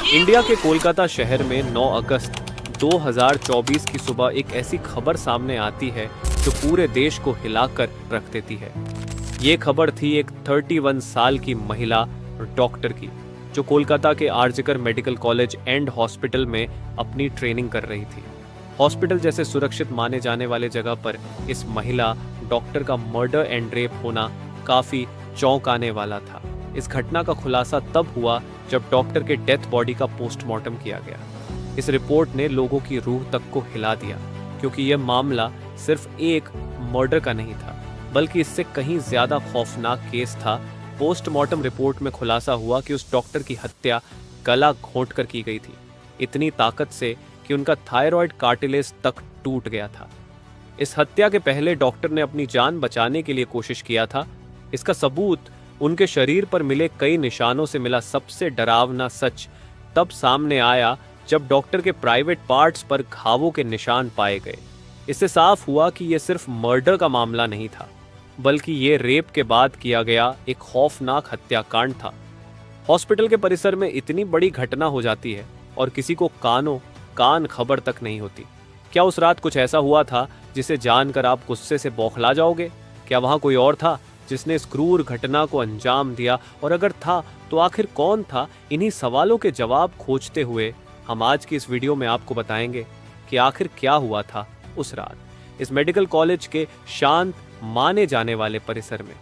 India के कोलकाता शहर में 9 अगस्त 2024 की सुबह एक ऐसी खबर सामने आती है जो पूरे देश को हिलाकर रख देती है। ये खबर थी एक 31 साल की महिला डॉक्टर की, जो कोलकाता के RG Kar medical college and hospital में अपनी ट्रेनिंग कर रही थी। हॉस्पिटल जैसे सुरक्षित माने जाने वाले जगह पर इस महिला डॉक्टर का मर्डर एंड रेप होना काफी चौंकाने वाला था। इस घटना का खुलासा तब हुआ जब डॉक्टर के डेथ बॉडी का पोस्टमार्टम किया गया। इस रिपोर्ट ने लोगों की रूह तक को हिला दिया, क्योंकि यह मामला सिर्फ एक मर्डर का नहीं था, बल्कि इससे कहीं ज्यादा खौफनाक केस था। पोस्टमार्टम रिपोर्ट में खुलासा हुआ कि उस डॉक्टर की हत्या गला घोंटकर की गई थी, इतनी ताकत से कि उनका थायराइड कार्टिलेज तक टूट गया था। इस हत्या के पहले डॉक्टर ने अपनी जान बचाने के लिए कोशिश किया था। इसका सबूत उनके शरीर पर मिले कई निशानों से मिला। सबसे डरावना सच तब सामने आया जब डॉक्टर के प्राइवेट पार्ट्स पर घावों के निशान पाए गए। इससे साफ हुआ कि यह सिर्फ मर्डर का मामला नहीं था, बल्कि ये रेप के बाद किया गया एक खौफनाक हत्याकांड था। हॉस्पिटल के परिसर में इतनी बड़ी घटना हो जाती है और किसी को कान खबर तक नहीं होती। क्या उस रात कुछ ऐसा हुआ था जिसे जानकर आप गुस्से से बौखला जाओगे? क्या वहां कोई और था जिसने इस क्रूर घटना को अंजाम दिया, और अगर था तो आखिर कौन था? इन्हीं सवालों के जवाब खोजते हुए हम आज की इस वीडियो में आपको बताएंगे कि आखिर क्या हुआ था उस रात इस मेडिकल कॉलेज के शांत माने जाने वाले परिसर में।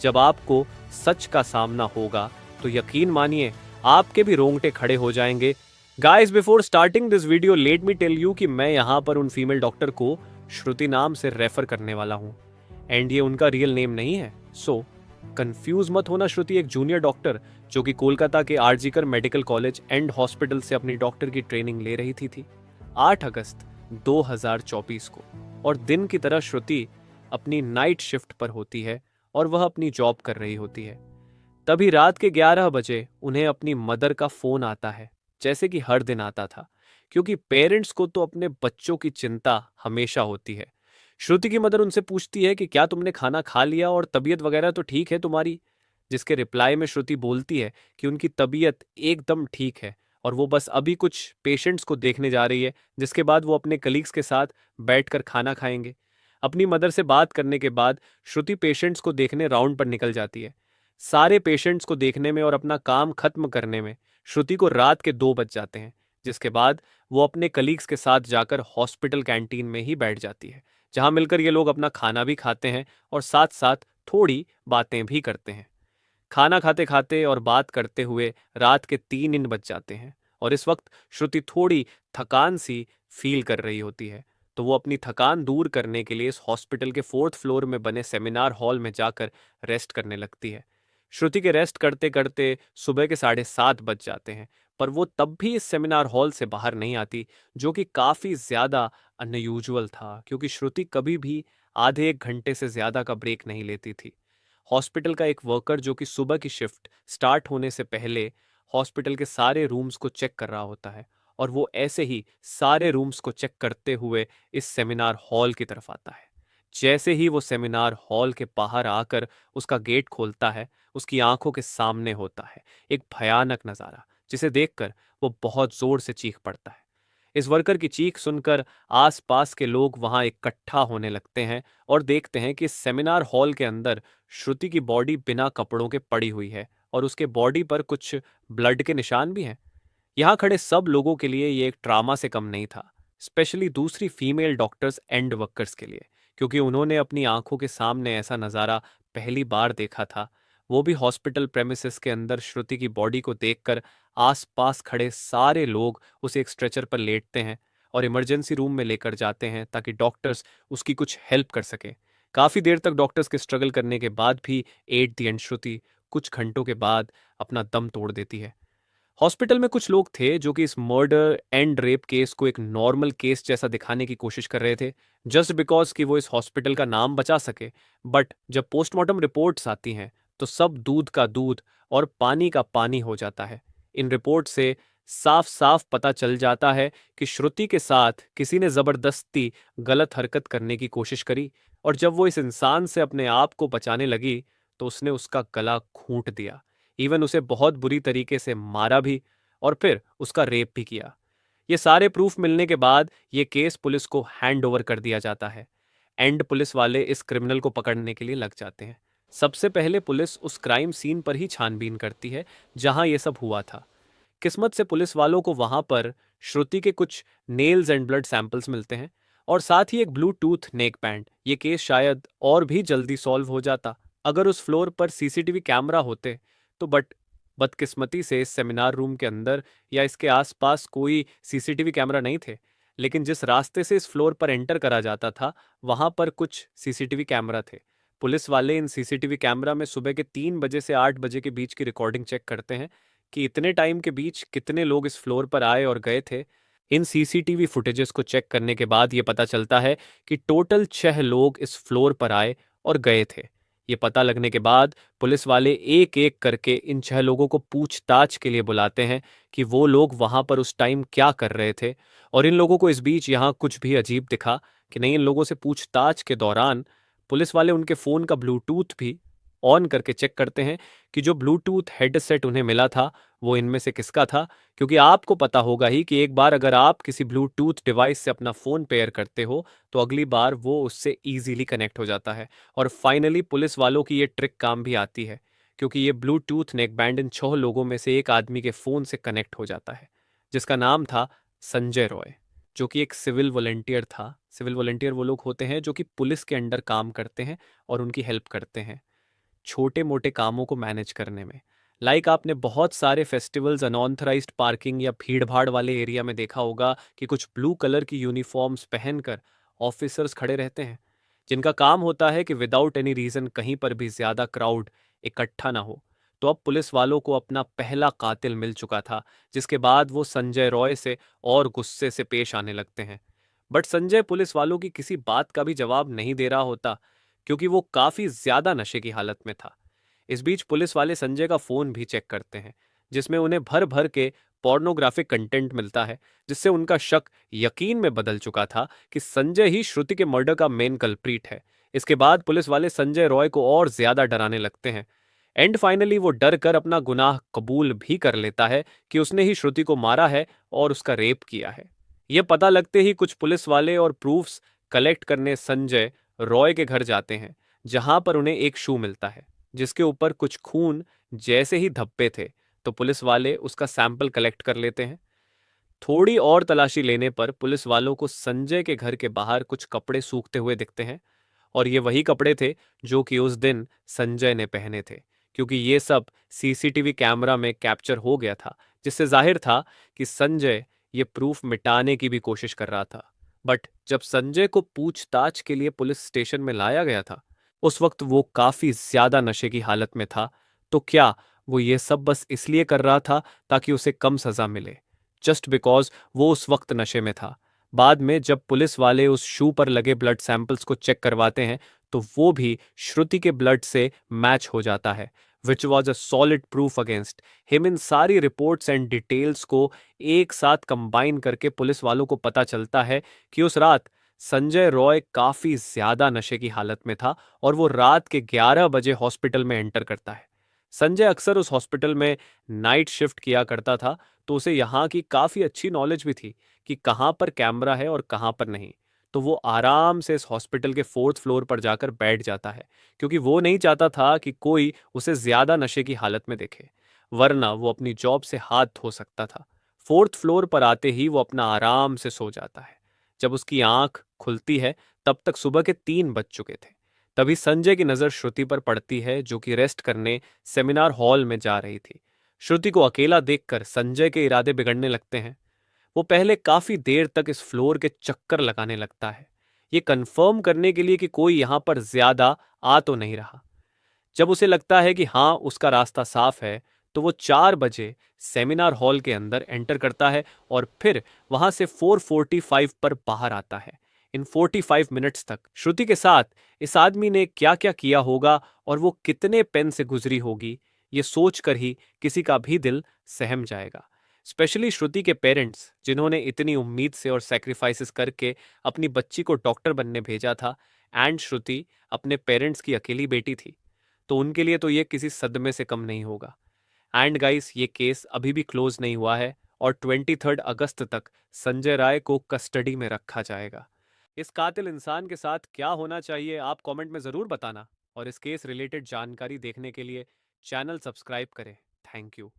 जब आपको सच का सामना होगा तो यकीन मानिए आपके भी रोंगटे खड़े हो जाएंगे। Guys, before starting this video let me tell you कि मैं यहाँ पर उन फीमेल डॉक्टर को श्रुति नाम से रेफर करने वाला हूँ, एंड ये उनका रियल नेम नहीं है। सो कंफ्यूज मत होना। श्रुति एक जूनियर डॉक्टर जो कि कोलकाता के RG Kar medical college and hospital से अपनी डॉक्टर की ट्रेनिंग ले रही थी 8 अगस्त 2024 को। और दिन की तरह श्रुति अपनी नाइट शिफ्ट पर होती है और वह अपनी जॉब कर रही होती है। तभी रात के 11 बजे उन्हें अपनी मदर का फोन आता है, जैसे कि हर दिन आता था, क्योंकि पेरेंट्स को तो अपने बच्चों की चिंता हमेशा होती है। श्रुति की मदर उनसे पूछती है कि क्या तुमने खाना खा लिया और तबीयत वगैरह तो ठीक है तुम्हारी? जिसके रिप्लाई में श्रुति बोलती है कि उनकी तबीयत एकदम ठीक है और वो बस अभी कुछ पेशेंट्स को देखने जा रही है, जिसके बाद वो अपने कलीग्स के साथ बैठकर खाना खाएंगे। अपनी मदर से बात करने के बाद श्रुति पेशेंट्स को देखने राउंड पर निकल जाती है। सारे पेशेंट्स को देखने में और अपना काम खत्म करने में श्रुति को रात के 2 बज जाते हैं, जिसके बाद वो अपने कलीग्स के साथ जाकर हॉस्पिटल कैंटीन में ही बैठ जाती है, जहां मिलकर ये लोग अपना खाना भी खाते हैं और साथ साथ थोड़ी बातें भी करते हैं। खाना खाते खाते और बात करते हुए रात के 3 बज जाते हैं और इस वक्त श्रुति थोड़ी थकान सी फील कर रही होती है, तो वो अपनी थकान दूर करने के लिए इस हॉस्पिटल के 4th फ्लोर में बने सेमिनार हॉल में जाकर रेस्ट करने लगती है। श्रुति के रेस्ट करते करते सुबह के 7:30 बज जाते हैं, पर वो तब भी इस सेमिनार हॉल से बाहर नहीं आती, जो कि काफ़ी ज़्यादा अनयूजुअल था, क्योंकि श्रुति कभी भी आधे 1 घंटे से ज़्यादा का ब्रेक नहीं लेती थी। हॉस्पिटल का एक वर्कर जो कि सुबह की शिफ्ट स्टार्ट होने से पहले हॉस्पिटल के सारे रूम्स को चेक कर रहा होता है, और वो ऐसे ही सारे रूम्स को चेक करते हुए इस सेमिनार हॉल की तरफ आता है। जैसे ही वो सेमिनार हॉल के बाहर आकर उसका गेट खोलता है, उसकी आंखों के सामने होता है एक भयानक नज़ारा, जिसे देखकर वो बहुत जोर से चीख पड़ता है। इस वर्कर की चीख सुनकर आसपास के लोग वहां इकट्ठा होने लगते हैं और देखते हैं कि सेमिनार हॉल के अंदर श्रुति की बॉडी बिना कपड़ों के पड़ी हुई है और उसके बॉडी पर कुछ ब्लड के निशान भी हैं। यहाँ खड़े सब लोगों के लिए ये एक ड्रामा से कम नहीं था, स्पेशली दूसरी फीमेल डॉक्टर्स एंड वर्कर्स के लिए, क्योंकि उन्होंने अपनी आंखों के सामने ऐसा नज़ारा पहली बार देखा था। वो भी हॉस्पिटल प्रेमिसेस के अंदर श्रुति की बॉडी को देखकर आसपास खड़े सारे लोग उसे एक स्ट्रेचर पर लेटते हैं और इमरजेंसी रूम में लेकर जाते हैं ताकि डॉक्टर्स उसकी कुछ हेल्प कर सकें। काफ़ी देर तक डॉक्टर्स के स्ट्रगल करने के बाद भी एट द एंड श्रुति कुछ घंटों के बाद अपना दम तोड़ देती है। हॉस्पिटल में कुछ लोग थे जो कि इस मर्डर एंड रेप केस को एक नॉर्मल केस जैसा दिखाने की कोशिश कर रहे थे, जस्ट बिकॉज कि वो इस हॉस्पिटल का नाम बचा सके। बट जब पोस्टमार्टम रिपोर्ट्स आती हैं तो सब दूध का दूध और पानी का पानी हो जाता है। इन रिपोर्ट से साफ साफ पता चल जाता है कि श्रुति के साथ किसी ने जबरदस्ती गलत हरकत करने की कोशिश करी, और जब वो इस इंसान से अपने आप को बचाने लगी तो उसने उसका गला घूंट दिया, इवन उसे बहुत बुरी तरीके से मारा भी। और फिर उसका रेप भी किया। ये सारे प्रूफ मिलने के बाद ये केस पुलिस को हैंड ओवर कर दिया जाता है। एंड पुलिस वाले इस क्रिमिनल को पकड़ने के लिए लग जाते हैं। सबसे पहले पुलिस उस क्राइम सीन पर ही छानबीन करती है जहां ये सब हुआ था। किस्मत से पुलिस वालों को वहां पर श्रुति के कुछ नेल्स एंड ब्लड सैंपल्स मिलते हैं और साथ ही एक ब्लूटूथ नेक बैंड। ये केस शायद और भी जल्दी सॉल्व हो जाता अगर उस फ्लोर पर सीसीटीवी कैमरा होते तो। बट बदकिस्मती से इस सेमिनार रूम के अंदर या इसके आसपास कोई सीसीटीवी कैमरा नहीं थे। लेकिन जिस रास्ते से इस फ्लोर पर एंटर करा जाता था वहां पर कुछ सीसीटीवी कैमरा थे। पुलिस वाले इन सीसीटीवी कैमरा में सुबह के 3 बजे से 8 बजे के बीच की रिकॉर्डिंग चेक करते हैं कि इतने टाइम के बीच कितने लोग इस फ्लोर पर आए और गए थे। इन सीसीटीवी फुटेजेस को चेक करने के बाद ये पता चलता है कि टोटल 6 लोग इस फ्लोर पर आए और गए थे। ये पता लगने के बाद पुलिस वाले एक एक करके इन 6 लोगों को पूछताछ के लिए बुलाते हैं कि वो लोग वहां पर उस टाइम क्या कर रहे थे। और इन लोगों को इस बीच यहाँ कुछ भी अजीब दिखा कि नहीं। इन लोगों से पूछताछ के दौरान पुलिस वाले उनके फ़ोन का ब्लूटूथ भी ऑन करके चेक करते हैं कि जो ब्लूटूथ हेडसेट उन्हें मिला था वो इनमें से किसका था। क्योंकि आपको पता होगा ही कि एक बार अगर आप किसी ब्लूटूथ डिवाइस से अपना फ़ोन पेयर करते हो तो अगली बार वो उससे ईजिली कनेक्ट हो जाता है। और फाइनली पुलिस वालों की ये ट्रिक काम भी आती है क्योंकि ये ब्लूटूथ नेक बैंड इन 6 लोगों में से एक आदमी के फ़ोन से कनेक्ट हो जाता है जिसका नाम था संजय रॉय, जो कि एक सिविल वॉलंटियर था। सिविल वॉलंटियर वो लोग होते हैं जो कि पुलिस के अंडर काम करते हैं और उनकी हेल्प करते हैं छोटे मोटे कामों को मैनेज करने में। लाइक आपने बहुत सारे फेस्टिवल्स अनऑथराइज्ड पार्किंग या भीड़ भाड़ वाले एरिया में देखा होगा कि कुछ ब्लू कलर की यूनिफॉर्म्स पहनकर ऑफिसर्स खड़े रहते हैं जिनका काम होता है कि विदाउट एनी रीजन कहीं पर भी ज्यादा क्राउड इकट्ठा ना हो। तो अब पुलिस वालों को अपना पहला कातिल मिल चुका था जिसके बाद वो संजय रॉय से और गुस्से से पेश आने लगते हैं। बट संजय पुलिस वालों की किसी बात का भी जवाब नहीं दे रहा होता क्योंकि वो काफी ज्यादा नशे की हालत में था। इस बीच पुलिस वाले संजय का फोन भी चेक करते हैं जिसमें उन्हें भर भर के पोर्नोग्राफिक कंटेंट मिलता है जिससे उनका शक यकीन में बदल चुका था कि संजय ही श्रुति के मर्डर का मेन कल्प्रीट है। इसके बाद पुलिस वाले संजय रॉय को और ज्यादा डराने लगते हैं। एंड फाइनली वो डर कर अपना गुनाह कबूल भी कर लेता है कि उसने ही श्रुति को मारा है और उसका रेप किया है। यह पता लगते ही कुछ पुलिस वाले और प्रूफ्स कलेक्ट करने संजय रॉय के घर जाते हैं जहां पर उन्हें एक शू मिलता है जिसके ऊपर कुछ खून जैसे ही धब्बे थे। तो पुलिस वाले उसका सैंपल कलेक्ट कर लेते हैं। थोड़ी और तलाशी लेने पर पुलिस वालों को संजय के घर के बाहर कुछ कपड़े सूखते हुए दिखते हैं और ये वही कपड़े थे जो कि उस दिन संजय ने पहने थे क्योंकि ये सब सीसीटीवी कैमरा में कैप्चर हो गया था जिससे जाहिर था कि संजय ये प्रूफ मिटाने की भी कोशिश कर रहा था। बट जब संजय को पूछताछ के लिए पुलिस स्टेशन में लाया गया था उस वक्त वो काफी ज्यादा नशे की हालत में था। तो क्या वो ये सब बस इसलिए कर रहा था ताकि उसे कम सजा मिले, जस्ट बिकॉज वो उस वक्त नशे में था। बाद में जब पुलिस वाले उस शू पर लगे ब्लड सैंपल्स को चेक करवाते हैं तो वो भी श्रुति के ब्लड से मैच हो जाता है which was a solid proof against him. इन सारी रिपोर्ट्स एंड डिटेल्स को एक साथ कंबाइन करके पुलिस वालों को पता चलता है कि उस रात संजय रॉय काफी ज्यादा नशे की हालत में था और वो रात के 11 बजे हॉस्पिटल में एंटर करता है। संजय अक्सर उस हॉस्पिटल में नाइट शिफ्ट किया करता था तो उसे यहाँ की काफी अच्छी नॉलेज भी थी कि कहाँ पर कैमरा है और कहाँ पर नहीं। तो वो आराम से इस हॉस्पिटल के 4th फ्लोर पर जाकर बैठ जाता है क्योंकि वो नहीं चाहता था कि कोई उसे ज्यादा नशे की हालत में देखे, वरना वो अपनी जॉब से हाथ धो सकता था। 4th फ्लोर पर आते ही वो अपना आराम से सो जाता है। जब उसकी आंख खुलती है तब तक सुबह के 3 बज चुके थे। तभी संजय की नजर श्रुति पर पड़ती है जो कि रेस्ट करने सेमिनार हॉल में जा रही थी। श्रुति को अकेला देखकर संजय के इरादे बिगड़ने लगते हैं। वो पहले काफी देर तक इस फ्लोर के चक्कर लगाने लगता है ये कंफर्म करने के लिए कि कोई यहां पर ज्यादा आ तो नहीं रहा। जब उसे लगता है कि हाँ उसका रास्ता साफ है तो वो 4 बजे सेमिनार हॉल के अंदर एंटर करता है और फिर वहां से 4:45 पर बाहर आता है। इन 45 मिनट्स तक श्रुति के साथ इस आदमी ने क्या क्या किया होगा और वो कितने पेन से गुजरी होगी ये सोचकर ही किसी का भी दिल सहम जाएगा। स्पेशली श्रुति के पेरेंट्स जिन्होंने इतनी उम्मीद से और सेक्रीफाइसेस करके अपनी बच्ची को डॉक्टर बनने भेजा था एंड श्रुति अपने पेरेंट्स की अकेली बेटी थी तो उनके लिए तो ये किसी सदमे से कम नहीं होगा। एंड गाइस, ये केस अभी भी क्लोज नहीं हुआ है और 23 अगस्त तक संजय राय को कस्टडी में रखा जाएगा। इस कातिल इंसान के साथ क्या होना चाहिए, आप कमेंट में ज़रूर बताना। और इस केस रिलेटेड जानकारी देखने के लिए चैनल सब्सक्राइब करें। Thank you.